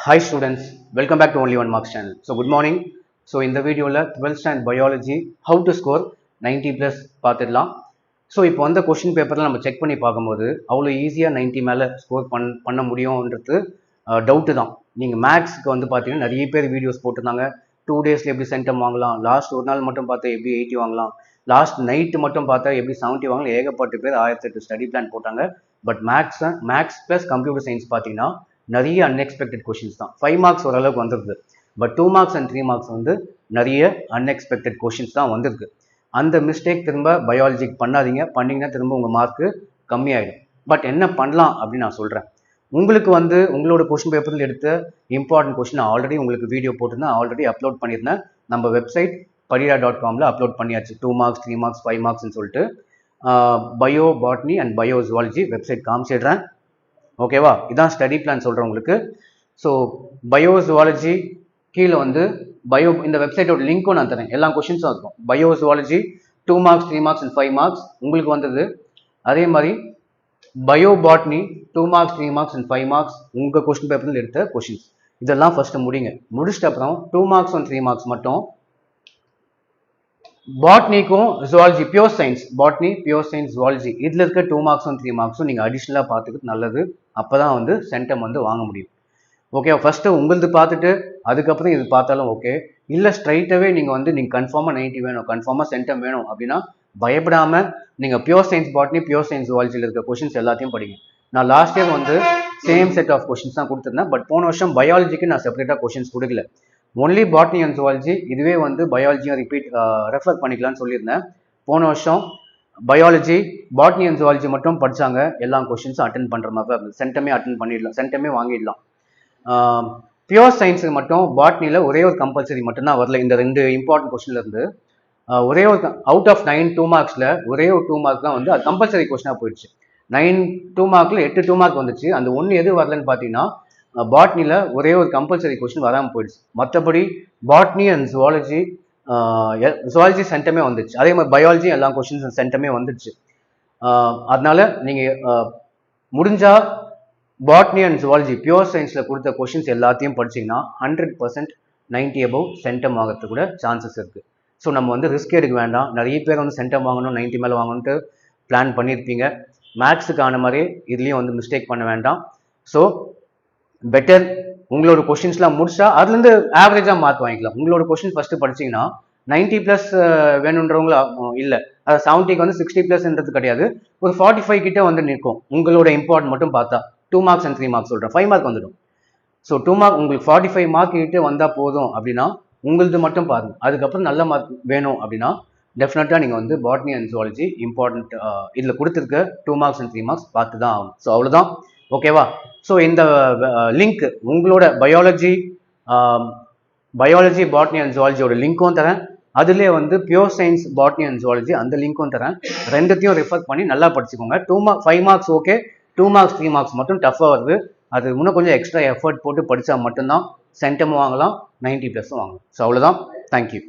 Hi students, welcome back to Only One Marks channel. So good morning. So in the video 12th standard biology how to score 90 plus பார்த்துடலாம். So இப்போ வந்த question பேப்பரில் நம்ம check பண்ணி பார்க்கும்போது அவ்வளோ ஈஸியாக 90 மேலே ஸ்கோர் பண்ண முடியும்ன்றது டவுட்டு தான். நீங்கள் மேக்ஸுக்கு வந்து பார்த்தீங்கன்னா நிறைய பேர் வீடியோஸ் போட்டிருந்தாங்க. 2 டேஸில் எப்படி சென்டம் வாங்கலாம், லாஸ்ட் ஒரு நாள் மட்டும் பார்த்தா எப்படி 80 வாங்கலாம், லாஸ்ட் நைட்டு மட்டும் பார்த்தா எப்படி 70 வாங்கலாம், ஏகப்பட்ட பேர் 1008 ஸ்டடி பிளான் போட்டாங்க. But maths plus computer science பார்த்தீங்கன்னா நிறைய அன்எக்ஸ்பெக்டட் கொஷின்ஸ் தான். 5 மார்க்ஸ் ஓரளவுக்கு வந்திருக்கு, பட் 2 மார்க்ஸ் அண்ட் 3 மார்க்ஸ் வந்து நிறைய அன்எக்ஸ்பெக்டட் கொஷின்ஸ் தான் வந்திருக்கு. அந்த மிஸ்டேக் திரும்ப பயாலஜிக்கு பண்ணாதீங்க. பண்ணிங்கன்னா திரும்ப உங்கள் மார்க்கு கம்மியாயிடும். பட் என்ன பண்ணலாம் அப்படின்னு நான் சொல்கிறேன். உங்களுக்கு வந்து உங்களோட கொஷின் பேப்பரில் எடுத்த இம்பார்ட்டன்ட் கொஷின் ஆல்ரெடி உங்களுக்கு வீடியோ போட்டிருந்தேன், ஆல்ரெடி அப்லோட் பண்ணியிருந்தேன். நம்ம வெப்சைட் padira.comல அப்லோட் பண்ணியாச்சு. 2 மார்க்ஸ் 3 மார்க்ஸ் 5 மார்க்ஸ்ன்னு சொல்லிட்டு bio botany and bio zoology website காமிச்சிடுறேன். ஓகேவா? இதான் ஸ்டடி பிளான் சொல்கிறேன் உங்களுக்கு. ஸோ பயோ ஜுவாலஜி கீழே வந்து இந்த வெப்சைட்டோட லிங்க்கும் நான் தரேன். எல்லா கொஷின்ஸும் இருக்கும். Bio zoology 2 marks 3 marks and 5 marks உங்களுக்கு வந்தது. அதே மாதிரி bio botany 2 marks 3 marks and 5 marks உங்கள் கொஸ்டின் பேப்பரில் எடுத்த கொஷின்ஸ். இதெல்லாம் ஃபர்ஸ்ட் முடிச்சிட்ட அப்புறம் 2 மார்க்ஸ் அண்ட் 3 மார்க்ஸ் மட்டும் பாட்னிக்கும் zoology pure science, botany pure science zoology இதில் இருக்க 2 மார்க்ஸும் 3 மார்க்ஸும் நீங்கள் அடிஷ்னலாக பார்த்துக்கிட்டு நல்லது. அப்போ தான் வந்து சென்டம் வந்து வாங்க முடியும். ஓகே, ஃபஸ்ட்டு உங்களது பார்த்துட்டு அதுக்கப்புறம் இது பார்த்தாலும் ஓகே. இல்லை ஸ்ட்ரைட்டாகவே நீங்கள் கன்ஃபார்மாக 90 வேணும், கன்ஃபார்மாக சென்டம் வேணும் அப்படின்னா பயப்படாமல் நீங்கள் pure science botany pure science ஜுவாலஜியில் இருக்க கொஷின்ஸ் எல்லாத்தையும் படிங்க. நான் லாஸ்ட் இயர் வந்து சேம் செட் ஆஃப் கொஷின்ஸ் தான் கொடுத்துருந்தேன். பட் போன வருஷம் பயாலஜிக்கு நான் செப்பரேட்டாக கொஷின்ஸ் கொடுக்கல. ஒன்லி பாட்னி அண்ட் ஜுவாலஜி, இதுவே வந்து பயாலஜியும் ரெஃபர் பண்ணிக்கலாம்னு சொல்லியிருந்தேன். போன வருஷம் பயாலஜி பாட்னி அண்ட் ஜுவாலஜி மட்டும் படித்தாங்க. எல்லா கொஷின்ஸும் அட்டன் பண்ணுற மாதிரி தான் இருந்தது. சென்டமே அட்டன் பண்ணிடலாம், சென்டமே வாங்கிடலாம். பியூர் சயின்ஸுக்கு மட்டும் பாட்னியில் ஒரே ஒரு கம்பல்சரி மட்டும்தான் வரல. இந்த 2 இம்பார்ட்டன்ட் கொஷின்ல இருந்து ஒரே ஒரு அவுட் ஆஃப் 9 2 மார்க்ஸில் ஒரே ஒரு 2 மார்க் தான் வந்து அது கம்பல்சரி கொஷினாக போயிடுச்சு. 9 2 மார்க்கில் 8 2 மார்க் வந்துச்சு. அந்த ஒன்று எது வரலன்னு பார்த்தீங்கன்னா பாட்னியில் ஒரே ஒரு கம்பல்சரி கொஷின் வராமல் போயிடுச்சு. மற்றபடி பாட்னி அண்ட் ஜுவாலஜி சென்டமே வந்துச்சு. அதே மாதிரி பயாலஜி எல்லா கொஷின்ஸ் சென்டமே வந்துடுச்சு. அதனால நீங்கள் முடிஞ்சால் பாட்னி அண்ட் ஜுவாலஜி பியூர் சயின்ஸில் கொடுத்த கொஷின்ஸ் எல்லாத்தையும் படிச்சிங்கன்னா 100% 90 above சென்டம் ஆகிறதுக்கு கூட சான்சஸ் இருக்குது. ஸோ நம்ம வந்து ரிஸ்க் எடுக்க வேண்டாம். நிறைய பேர் வந்து சென்டம் வாங்கணும் 90 மேலே வாங்கணுன்ட்டு பிளான் பண்ணியிருப்பீங்க. மேக்ஸுக்கான மாதிரி இதுலேயும் வந்து மிஸ்டேக் பண்ண வேண்டாம். ஸோ பெட்டர் உங்களோட கொஷின்ஸ்லாம் முடிச்சா அதுலேருந்து ஆவரேஜாக மார்க் வாங்கிக்கலாம். உங்களோட கொஷின் ஃபஸ்ட்டு படிச்சிங்கன்னா 90 ப்ளஸ் வேணுன்றவங்கள இல்லை, அது 70க்கு வந்து 60 ப்ளஸ்ன்றது கிடையாது. ஒரு 45 கிட்டே வந்து நிற்கும் உங்களோட இம்பார்ட்டன்ட் மட்டும் பார்த்தா. 2 மார்க்ஸ் அண்ட் 3 மார்க்ஸ் சொல்கிறேன், 5 மார்க் வந்துடும். ஸோ 2 மார்க் உங்களுக்கு 45 மார்க் கிட்டே வந்தால் போதும் அப்படின்னா உங்களது மட்டும் பாருங்கள். அதுக்கப்புறம் நல்ல மார்க் வேணும் அப்படின்னா டெஃபினட்டாக நீங்கள் வந்து பாட்னி அண்ட் ஜுவாலஜி இம்பார்ட்டன்ட் இதில் கொடுத்துருக்க 2 மார்க்ஸ் அண்ட் 3 மார்க்ஸ் பார்த்து தான் ஆகும். ஸோ அவ்வளோதான். ஓகேவா? ஸோ இந்த லிங்க் உங்களோட பயாலஜி பாட்னி அண்ட் ஜுவாலஜியோட லிங்க்கும் தரேன். அதுலேயே வந்து pure science botany and zoology அந்த லிங்க்கும் தரேன். ரெண்டுத்தையும் ரெஃபர் பண்ணி நல்லா படிச்சுக்கோங்க. 5 மார்க்ஸ் ஓகே, 2 மார்க்ஸ் 3 மார்க்ஸ் மட்டும் டஃப்பாக வருது. அது இன்னும் கொஞ்சம் எக்ஸ்ட்ரா எஃபர்ட் போட்டு படித்தா மட்டும்தான் சென்டம் வாங்கலாம், 90 ப்ளஸும் வாங்கலாம். ஸோ அவ்வளோதான். தேங்க்யூ.